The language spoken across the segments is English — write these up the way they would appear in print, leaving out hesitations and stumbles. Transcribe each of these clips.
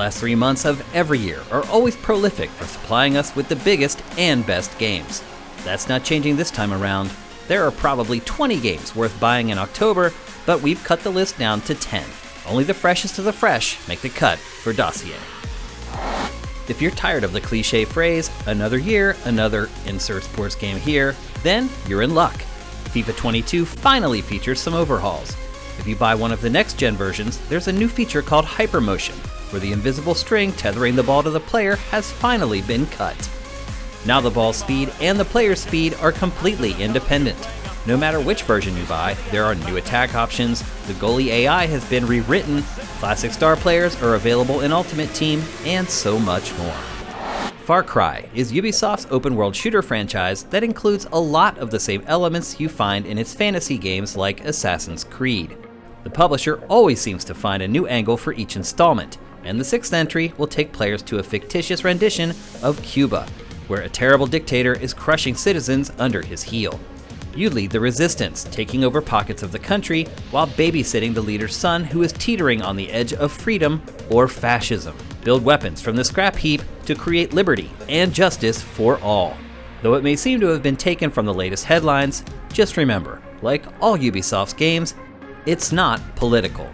last 3 months of every year are always prolific for supplying us with the biggest and best games. That's not changing this time around. There are probably 20 games worth buying in October, but we've cut the list down to 10. Only the freshest of the fresh make the cut for Dossier. If you're tired of the cliche phrase, another year, another insert sports game here, then you're in luck. FIFA 22 finally features some overhauls. If you buy one of the next-gen versions, there's a new feature called Hypermotion, where the invisible string tethering the ball to the player has finally been cut. Now the ball's speed and the player's speed are completely independent. No matter which version you buy, there are new attack options, the goalie AI has been rewritten, classic star players are available in Ultimate Team, and so much more. Far Cry is Ubisoft's open-world shooter franchise that includes a lot of the same elements you find in its fantasy games like Assassin's Creed. The publisher always seems to find a new angle for each installment, and the 6th entry will take players to a fictitious rendition of Cuba, where a terrible dictator is crushing citizens under his heel. You lead the resistance, taking over pockets of the country while babysitting the leader's son who is teetering on the edge of freedom or fascism. Build weapons from the scrap heap to create liberty and justice for all. Though it may seem to have been taken from the latest headlines, just remember, like all Ubisoft's games, it's not political.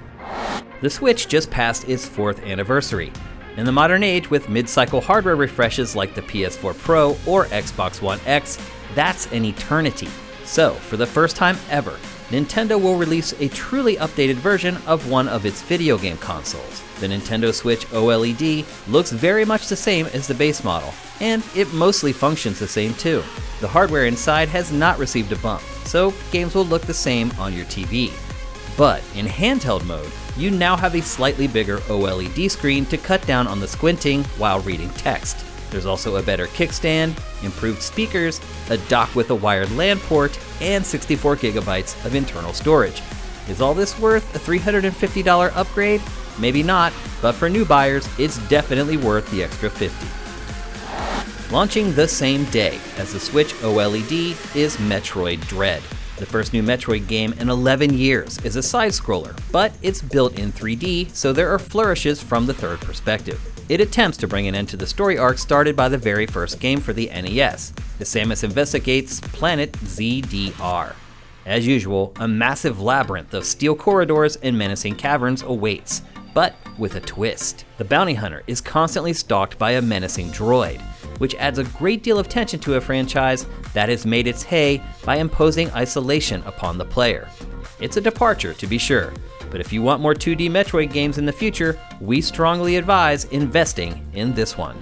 The Switch just passed its 4th anniversary. In the modern age, with mid-cycle hardware refreshes like the PS4 Pro or Xbox One X, that's an eternity. So, for the first time ever, Nintendo will release a truly updated version of one of its video game consoles. The Nintendo Switch OLED looks very much the same as the base model, and it mostly functions the same too. The hardware inside has not received a bump, so games will look the same on your TV. But in handheld mode, you now have a slightly bigger OLED screen to cut down on the squinting while reading text. There's also a better kickstand, improved speakers, a dock with a wired LAN port, and 64 gigabytes of internal storage. Is all this worth a $350 upgrade? Maybe not, but for new buyers, it's definitely worth the extra $50. Launching the same day as the Switch OLED is Metroid Dread. The first new Metroid game in 11 years is a side-scroller, but it's built in 3D, so there are flourishes from the third perspective. It attempts to bring an end to the story arc started by the very first game for the NES. Samus investigates planet ZDR. As usual, a massive labyrinth of steel corridors and menacing caverns awaits, but with a twist. The bounty hunter is constantly stalked by a menacing droid, which adds a great deal of tension to a franchise that has made its hay by imposing isolation upon the player. It's a departure, to be sure, but if you want more 2D Metroid games in the future, we strongly advise investing in this one.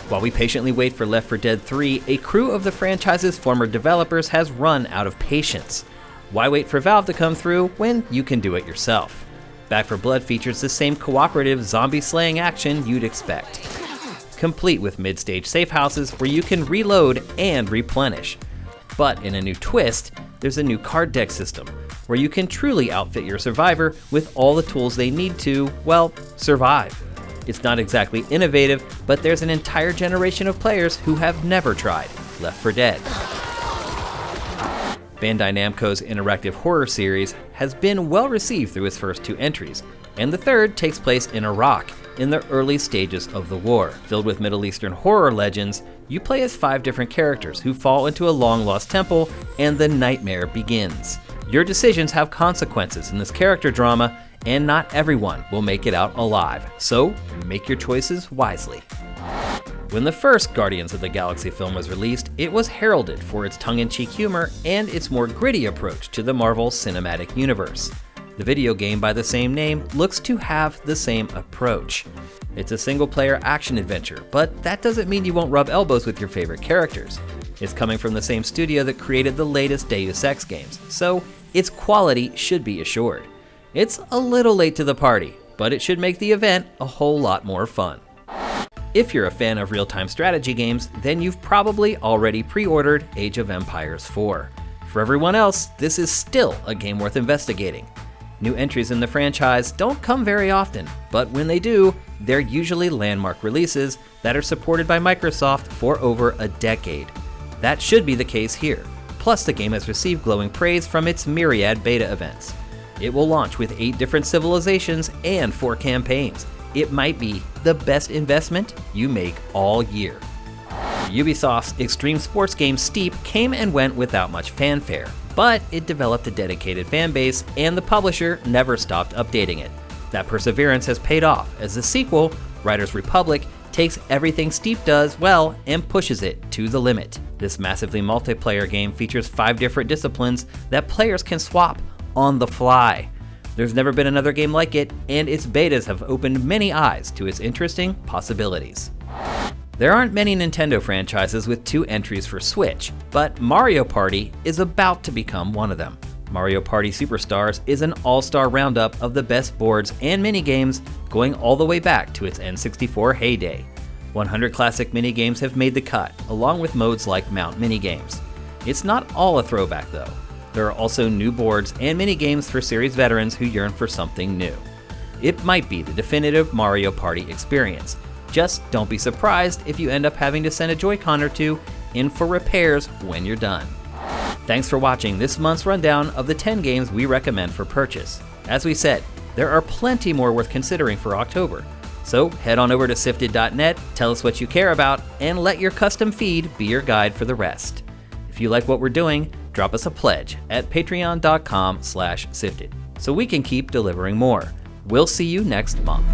While we patiently wait for Left 4 Dead 3, a crew of the franchise's former developers has run out of patience. Why wait for Valve to come through when you can do it yourself? Back 4 Blood features the same cooperative zombie-slaying action you'd expect, complete with mid-stage safe houses where you can reload and replenish. But in a new twist, there's a new card deck system, where you can truly outfit your survivor with all the tools they need to, well, survive. It's not exactly innovative, but there's an entire generation of players who have never tried Left 4 Dead. Bandai Namco's interactive horror series has been well received through its first 2 entries, and the third takes place in Iraq, in the early stages of the war. Filled with Middle Eastern horror legends, you play as 5 different characters who fall into a long-lost temple, and the nightmare begins. Your decisions have consequences in this character drama, and not everyone will make it out alive, so make your choices wisely. When the first Guardians of the Galaxy film was released, it was heralded for its tongue-in-cheek humor and its more gritty approach to the Marvel Cinematic Universe. The video game by the same name looks to have the same approach. It's a single-player action adventure, but that doesn't mean you won't rub elbows with your favorite characters. It's coming from the same studio that created the latest Deus Ex games, so its quality should be assured. It's a little late to the party, but it should make the event a whole lot more fun. If you're a fan of real-time strategy games, then you've probably already pre-ordered Age of Empires 4. For everyone else, this is still a game worth investigating. New entries in the franchise don't come very often, but when they do, they're usually landmark releases that are supported by Microsoft for over a decade. That should be the case here. Plus, the game has received glowing praise from its myriad beta events. It will launch with 8 different civilizations and 4 campaigns. it might be the best investment you make all year. Ubisoft's extreme sports game Steep came and went without much fanfare, but it developed a dedicated fan base and the publisher never stopped updating it. That perseverance has paid off as the sequel, Riders Republic, takes everything Steep does well and pushes it to the limit. This massively multiplayer game features 5 different disciplines that players can swap on the fly. There's never been another game like it, and its betas have opened many eyes to its interesting possibilities. There aren't many Nintendo franchises with 2 entries for Switch, but Mario Party is about to become one of them. Mario Party Superstars is an all-star roundup of the best boards and minigames going all the way back to its N64 heyday. 100 classic minigames have made the cut, along with modes like Mount Minigames. It's not all a throwback though. There are also new boards and minigames for series veterans who yearn for something new. It might be the definitive Mario Party experience. Just don't be surprised if you end up having to send a Joy-Con or 2 in for repairs when you're done. Thanks for watching this month's rundown of the 10 games we recommend for purchase. As we said, there are plenty more worth considering for October. So head on over to SIFTD.net, tell us what you care about, and let your custom feed be your guide for the rest. If you like what we're doing, drop us a pledge at patreon.com/sifted so we can keep delivering more. We'll see you next month.